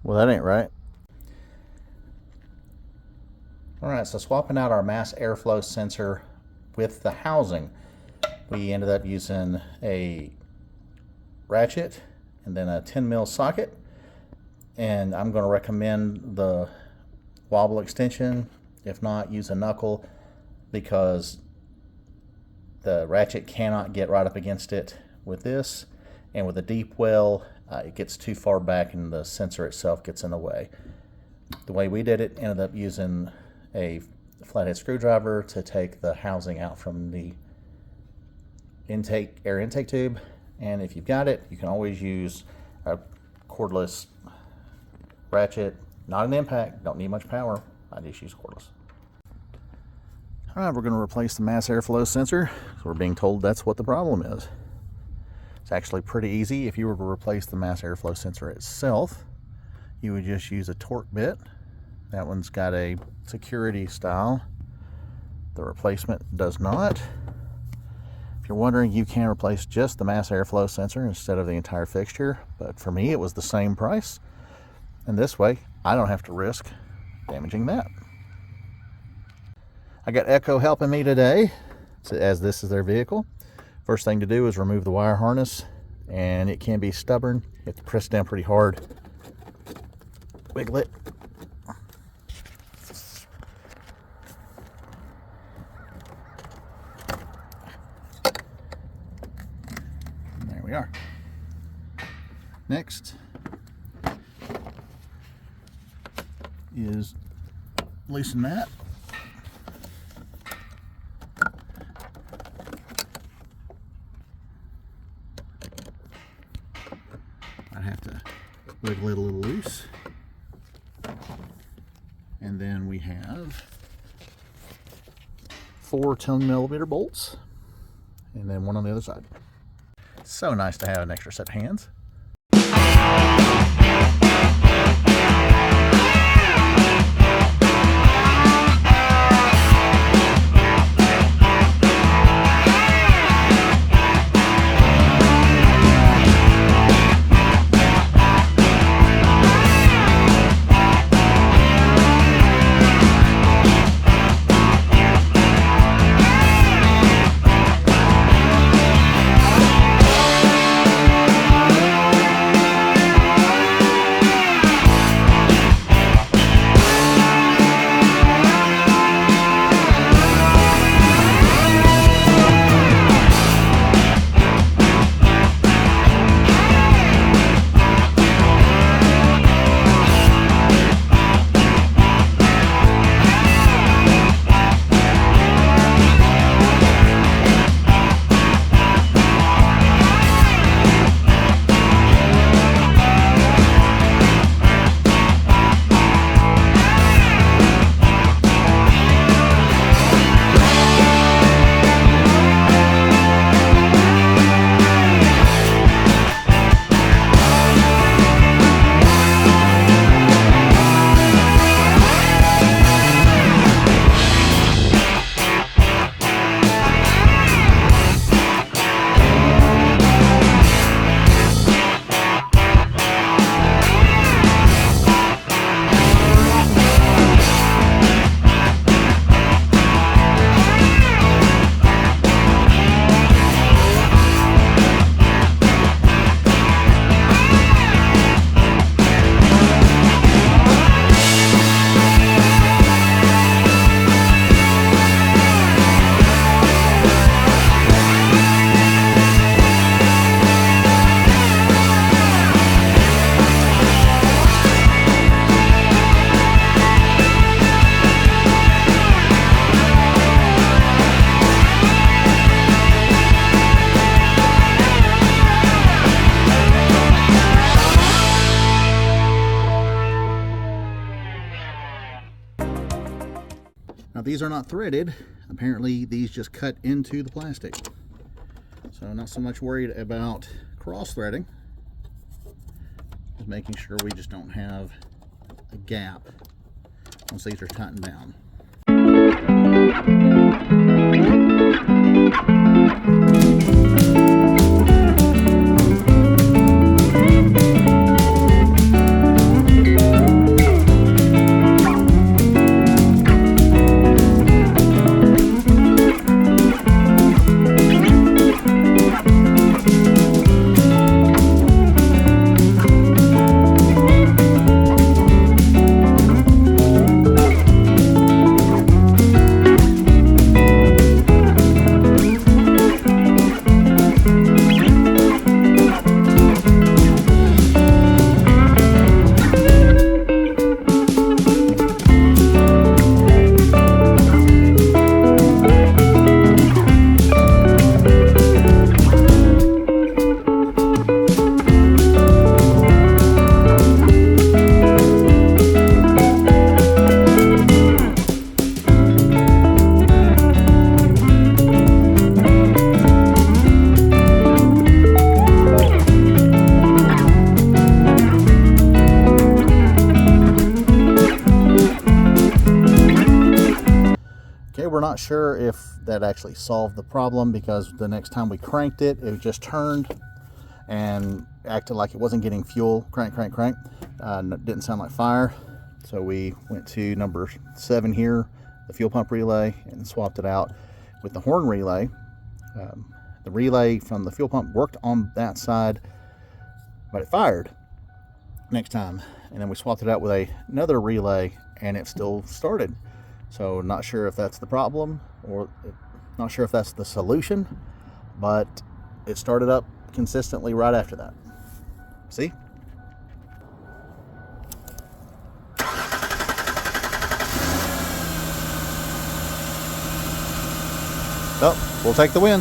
Well, that ain't right. Alright, so swapping out our mass airflow sensor with the housing, we ended up using a ratchet and then a 10mm socket, and I'm going to recommend the wobble extension. If not, use a knuckle, because the ratchet cannot get right up against it with this, and with a deep well it gets too far back and the sensor itself gets in the way. The way we did it, ended up using a flathead screwdriver to take the housing out from the air intake tube, and if you've got it, you can always use a cordless ratchet. Not an impact, don't need much power. I just use cordless. Alright, we're going to replace the mass airflow sensor. So we're being told that's what the problem is. It's actually pretty easy. If you were to replace the mass airflow sensor itself, you would just use a torque bit. That one's got a security style. The replacement does not. If you're wondering, you can replace just the mass airflow sensor instead of the entire fixture, but for me it was the same price, and this way I don't have to risk damaging that. I got Echo helping me today, as this is their vehicle. First thing to do is remove the wire harness, and it can be stubborn. You have to press down pretty hard, wiggle it. There we are. Next is loosen that. I have to wiggle it a little loose. And then we have 4 10mm bolts, and then one on the other side. So nice to have an extra set of hands. Now these are not threaded. Apparently these just cut into the plastic. So not so much worried about cross threading. Just making sure we just don't have a gap once these are tightened down. Okay, we're not sure if that actually solved the problem, because the next time we cranked it, it just turned and acted like it wasn't getting fuel. Crank, crank, crank. Didn't sound like fire. So we went to number 7 here, the fuel pump relay, and swapped it out with the horn relay. The relay from the fuel pump worked on that side, but it fired next time. And then we swapped it out with another relay, and it still started. So not sure if that's the problem, or not sure if that's the solution, but it started up consistently right after that. See? So we'll take the win.